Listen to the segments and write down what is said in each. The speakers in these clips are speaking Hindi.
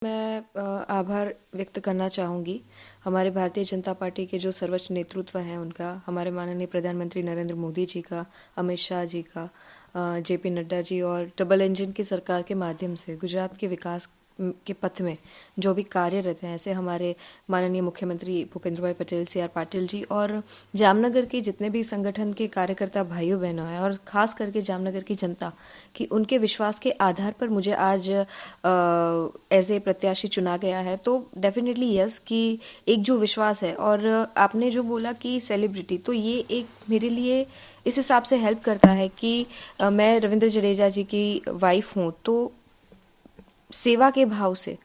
मैं आभार व्यक्त करना चाहूँगी हमारे भारतीय जनता पार्टी के जो सर्वोच्च नेतृत्व हैं उनका, हमारे माननीय प्रधानमंत्री नरेंद्र मोदी जी का, अमित शाह जी का, जेपी नड्डा जी और डबल इंजन की सरकार के माध्यम से गुजरात के विकास के पथ में जो भी कार्यरत हैं, ऐसे हमारे माननीय मुख्यमंत्री भूपेंद्र भाई पटेल, सी आर पाटिल जी और जामनगर के जितने भी संगठन के कार्यकर्ता भाइयों बहनों हैं और ख़ास करके जामनगर की जनता कि उनके विश्वास के आधार पर मुझे आज एज ए प्रत्याशी चुना गया है। तो डेफिनेटली यस कि एक जो विश्वास है और आपने जो बोला कि सेलिब्रिटी, तो ये एक मेरे लिए इस हिसाब से हेल्प करता है कि मैं रविंद्र जडेजा जी की वाइफ हूँ, तो सेवा के भाव से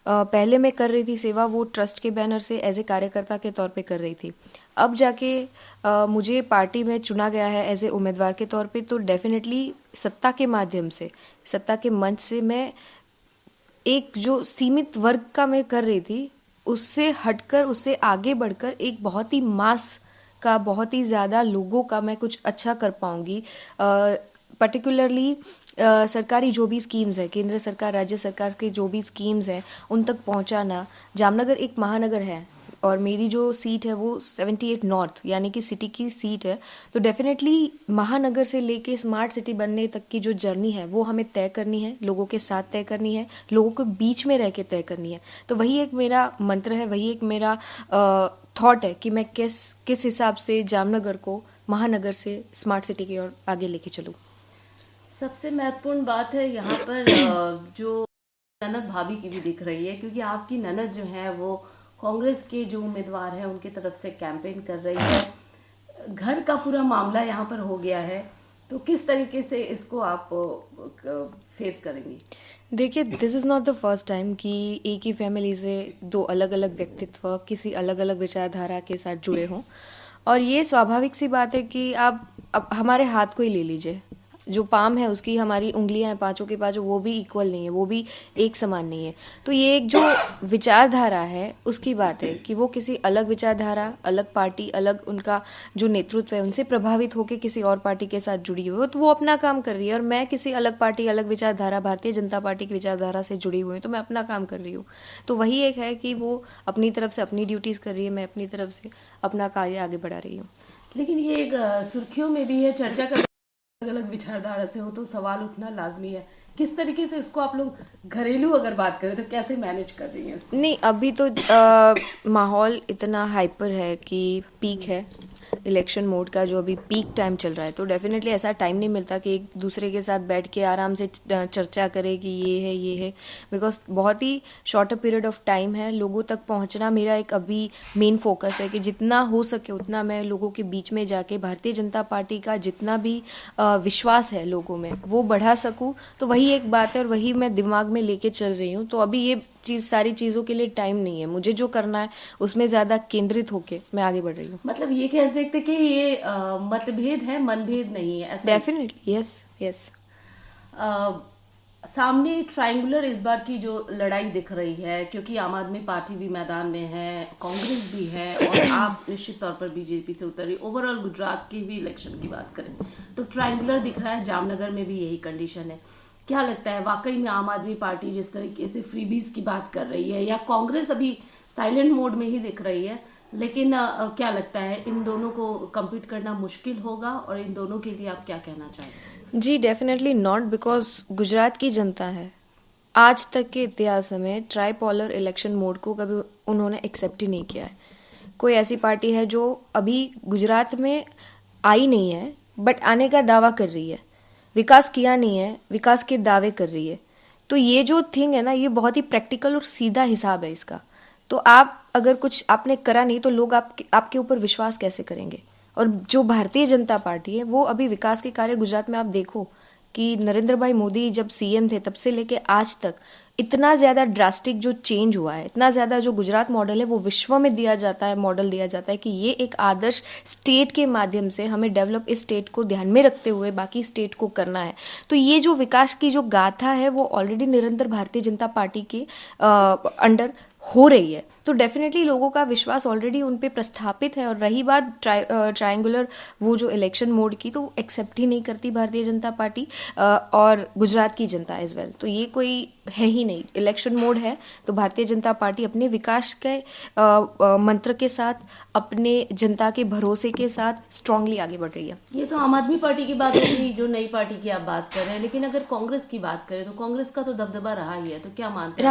पहले मैं कर रही थी सेवा, वो ट्रस्ट के बैनर से एज ए कार्यकर्ता के तौर पे कर रही थी। अब जाके मुझे पार्टी में चुना गया है एज ए उम्मीदवार के तौर पे, तो डेफिनेटली सत्ता के माध्यम से, सत्ता के मंच से मैं एक जो सीमित वर्ग का मैं कर रही थी उससे हटकर, उससे आगे बढ़कर एक बहुत ही मास का, बहुत ही ज़्यादा लोगों का मैं कुछ अच्छा कर पाऊंगी। पर्टिकुलरली सरकारी जो भी स्कीम्स है, केंद्र सरकार राज्य सरकार के जो भी स्कीम्स हैं उन तक पहुंचाना। जामनगर एक महानगर है और मेरी जो सीट है वो 78 नॉर्थ यानी कि सिटी की सीट है, तो डेफिनेटली महानगर से लेके स्मार्ट सिटी बनने तक की जो जर्नी है वो हमें तय करनी है, लोगों के साथ तय करनी है, लोगों के बीच में रह के तय करनी है। तो वही एक मेरा मंत्र है, वही एक मेरा थॉट है कि मैं किस हिसाब से जामनगर को महानगर से स्मार्ट सिटी की ओर आगे लेके चलूँ। सबसे महत्वपूर्ण बात है यहाँ पर जो ननद भाभी की भी दिख रही है, क्योंकि आपकी ननद जो है वो कांग्रेस के जो उम्मीदवार हैं उनकी तरफ से कैंपेन कर रही है। घर का पूरा मामला यहाँ पर हो गया है, तो किस तरीके से इसको आप फेस करेंगी? देखिए, this is not the first time कि एक ही फैमिली से दो अलग अलग व्यक्तित्व किसी अलग अलग विचारधारा के साथ जुड़े हों, और ये स्वाभाविक सी बात है कि आप अब हमारे हाथ को ही ले लीजिए, जो पाम है उसकी हमारी उंगलियां हैं पांचों के पांचों, वो भी इक्वल नहीं है, वो भी एक समान नहीं है। तो ये एक जो विचारधारा है उसकी बात है कि वो किसी अलग विचारधारा, अलग पार्टी, अलग उनका जो नेतृत्व है उनसे प्रभावित होकर किसी और पार्टी के साथ जुड़ी हुई हो, तो वो अपना काम कर रही है, और मैं किसी अलग पार्टी, अलग विचारधारा, भारतीय जनता पार्टी की विचारधारा से जुड़ी हुई हूँ, तो मैं अपना काम कर रही हूँ। तो वही एक है कि वो अपनी तरफ से अपनी ड्यूटीज कर रही है, मैं अपनी तरफ से अपना कार्य आगे बढ़ा रही हूँ। लेकिन ये एक सुर्खियों में भी है, चर्चा कर अलग अलग विचारधारा से हो तो सवाल उठना लाजमी है। किस तरीके से इसको आप लोग घरेलू अगर बात करें तो कैसे मैनेज कर रही हैं? नहीं, अभी तो माहौल इतना हाइपर है कि पीक है इलेक्शन मोड का, जो अभी पीक टाइम चल रहा है, तो डेफिनेटली ऐसा टाइम नहीं मिलता कि एक दूसरे के साथ बैठ के आराम से चर्चा करे कि ये है, बिकॉज बहुत ही शॉर्टर पीरियड ऑफ टाइम है। लोगों तक पहुंचना मेरा एक अभी मेन फोकस है कि जितना हो सके उतना मैं लोगों के बीच में जाके भारतीय जनता पार्टी का जितना भी विश्वास है लोगों में वो बढ़ा सकूं। तो वही एक बात है और वही मैं दिमाग में लेके चल रही हूँ। तो अभी ये सारी चीजों के लिए टाइम नहीं है, मुझे जो करना है उसमें ज्यादा केंद्रित होके मैं आगे बढ़ रही हूँ। मतलब ये कह सकते कि ये मतभेद है, मनभेद नहीं है? Definitely yes yes. सामने ट्रायंगुलर इस बार की जो लड़ाई दिख रही है, क्योंकि आम आदमी पार्टी भी मैदान में है, कांग्रेस भी है और आप निश्चित तौर पर बीजेपी से उतरी। ओवरऑल गुजरात की भी इलेक्शन की बात करें तो ट्रायंगुलर दिख रहा है, जामनगर में भी यही कंडीशन है। क्या लगता है वाकई में आम आदमी पार्टी जिस तरीके से फ्रीबीज की बात कर रही है, या कांग्रेस अभी साइलेंट मोड में ही दिख रही है, लेकिन क्या लगता है इन दोनों को कम्पीट करना मुश्किल होगा, और इन दोनों के लिए आप क्या कहना चाहेंगे? जी डेफिनेटली नॉट, बिकॉज गुजरात की जनता है आज तक के इतिहास में ट्राइपोलर इलेक्शन मोड को कभी उन्होंने एक्सेप्ट ही नहीं किया है। कोई ऐसी पार्टी है जो अभी गुजरात में आई नहीं है बट आने का दावा कर रही है, विकास किया नहीं है, विकास के दावे कर रही है। तो ये जो थिंग है ना, ये बहुत ही प्रैक्टिकल और सीधा हिसाब है इसका। तो आप अगर कुछ आपने करा नहीं तो लोग आपके ऊपर विश्वास कैसे करेंगे? और जो भारतीय जनता पार्टी है वो अभी विकास के कार्य गुजरात में आप देखो कि नरेंद्र भाई मोदी जब सीएम थे तब से लेके आज तक इतना ज्यादा ड्रास्टिक जो चेंज हुआ है, इतना ज्यादा जो गुजरात मॉडल है वो विश्व में दिया जाता है, मॉडल दिया जाता है कि ये एक आदर्श स्टेट के माध्यम से हमें डेवलप इस स्टेट को ध्यान में रखते हुए बाकी स्टेट को करना है। तो ये जो विकास की जो गाथा है वो ऑलरेडी निरंतर भारतीय जनता पार्टी के अंडर हो रही है, तो डेफिनेटली लोगों का विश्वास ऑलरेडी उन पे प्रस्थापित है। और रही बात ट्रायंगुलर वो जो इलेक्शन मोड की, तो एक्सेप्ट ही नहीं करती भारतीय जनता पार्टी और गुजरात की जनता एज वेल। तो ये कोई है ही नहीं, इलेक्शन मोड है तो भारतीय जनता पार्टी अपने विकास के मंत्र के साथ, अपने जनता के भरोसे के साथ स्ट्रांगली आगे बढ़ रही है। ये तो आम आदमी पार्टी की बात होगी, जो नई पार्टी की आप बात कर रहे हैं, लेकिन अगर कांग्रेस की बात करें तो कांग्रेस का तो दबदबा रहा ही है, तो क्या मानते हैं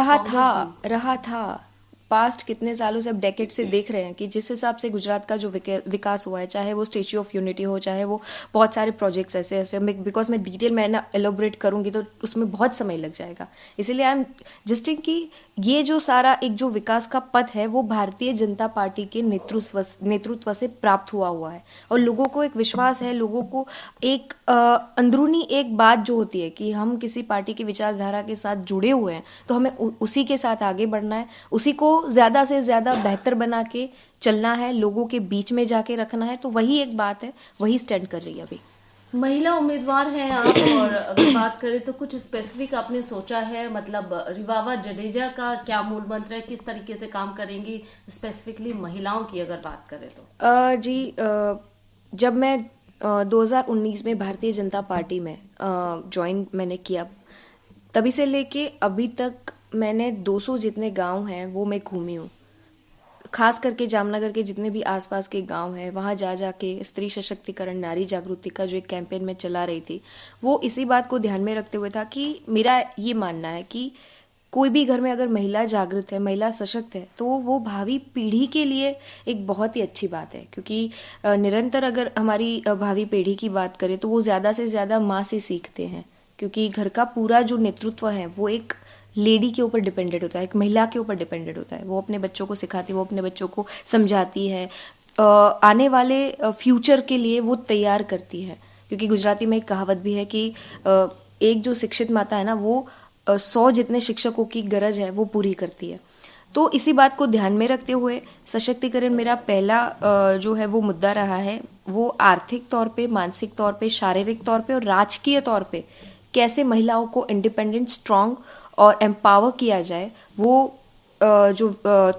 रहा था पास्ट कितने सालों से, अब डेकेड से देख रहे हैं कि जिस हिसाब से गुजरात का जो विकास हुआ है, चाहे वो स्टेच्यू ऑफ यूनिटी हो, चाहे वो बहुत सारे प्रोजेक्ट्स ऐसे ऐसे, बिकॉज मैं डिटेल में ना एलोबरेट करूंगी तो उसमें बहुत समय लग जाएगा। इसीलिए आई एम जस्टिंग कि ये जो सारा एक जो विकास का पथ है वो भारतीय जनता पार्टी के नेतृत्व से प्राप्त हुआ है। और लोगों को एक विश्वास है, लोगों को एक अंदरूनी एक बात जो होती है कि हम किसी पार्टी की विचारधारा के साथ जुड़े हुए हैं तो हमें उसी के साथ आगे बढ़ना है, उसी को ज्यादा से ज्यादा बेहतर बना के चलना है, लोगों के बीच में जाके रखना है। तो वही एक बात है, वही स्टैंड कर रही है अभी। महिला उम्मीदवार हैं आप, और अगर बात करें तो कुछ स्पेसिफिक आपने सोचा है, मतलब रिवावा जडेजा का क्या मूल मंत्र है, किस तरीके से काम करेंगी स्पेसिफिकली महिलाओं की अगर बात करें तो? जब मैं 2019 में भारतीय जनता पार्टी में ज्वाइन मैंने किया, तभी से लेके अभी तक मैंने 200 जितने गांव हैं वो मैं घूमी हूँ। खास करके जामनगर के जितने भी आसपास के गांव हैं, वहां जा जाके स्त्री सशक्तिकरण, नारी जागृति का जो एक कैंपेन मैं चला रही थी, वो इसी बात को ध्यान में रखते हुए था कि मेरा ये मानना है कि कोई भी घर में अगर महिला जागृत है, महिला सशक्त है, तो वो भावी पीढ़ी के लिए एक बहुत ही अच्छी बात है। क्योंकि निरंतर अगर हमारी भावी पीढ़ी की बात करें तो वो ज्यादा से ज्यादा माँ से सीखते हैं, क्योंकि घर का पूरा जो नेतृत्व है वो एक लेडी के ऊपर डिपेंडेंट होता है, एक महिला के ऊपर डिपेंडेंट होता है। वो अपने बच्चों को सिखाती है, वो अपने बच्चों को समझाती है, आने वाले फ्यूचर के लिए वो तैयार करती है। क्योंकि गुजराती में एक कहावत भी है कि एक जो शिक्षित माता है ना, वो 100 जितने शिक्षकों की गरज है वो पूरी करती है। तो इसी बात को ध्यान में रखते हुए सशक्तिकरण मेरा पहला जो है वो मुद्दा रहा है। वो आर्थिक तौर पे, मानसिक तौर पे, शारीरिक तौर पे और राजकीय तौर पे कैसे महिलाओं को इंडिपेंडेंट, स्ट्रांग और एम्पावर किया जाए, वो जो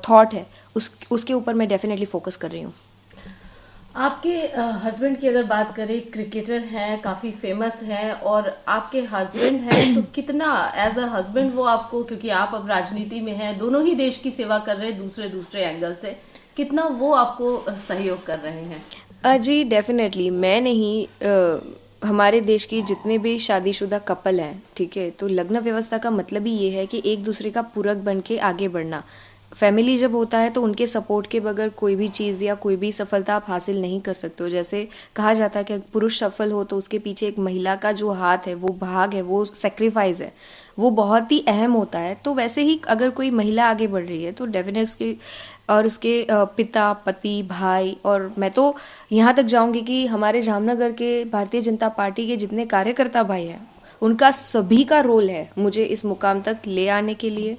थॉट है उसके ऊपर मैं डेफिनेटली फोकस कर रही हूँ। आपके हस्बैंड की अगर बात करें, क्रिकेटर हैं, काफी फेमस हैं, और आपके हस्बैंड हैं, तो कितना एज अ हस्बैंड वो आपको, क्योंकि आप अब राजनीति में हैं, दोनों ही देश की सेवा कर रहे हैं दूसरे दूसरे एंगल से, कितना वो आपको सहयोग कर रहे हैं? जी डेफिनेटली, मैं नहीं, हमारे देश की जितने भी शादीशुदा कपल हैं, ठीक है, तो लग्न व्यवस्था का मतलब ही ये है कि एक दूसरे का पूरक बन के आगे बढ़ना। फैमिली जब होता है तो उनके सपोर्ट के बगैर कोई भी चीज़ या कोई भी सफलता आप हासिल नहीं कर सकते हो। जैसे कहा जाता है कि पुरुष सफल हो तो उसके पीछे एक महिला का जो हाथ है, वो भाग है, वो सेक्रीफाइस है, वो बहुत ही अहम होता है। तो वैसे ही अगर कोई महिला आगे बढ़ रही है तो डेफिनेटली, और उसके पिता, पति, भाई, और मैं तो यहाँ तक जाऊंगी कि हमारे जामनगर के भारतीय जनता पार्टी के जितने कार्यकर्ता भाई हैं, उनका सभी का रोल है मुझे इस मुकाम तक ले आने के लिए।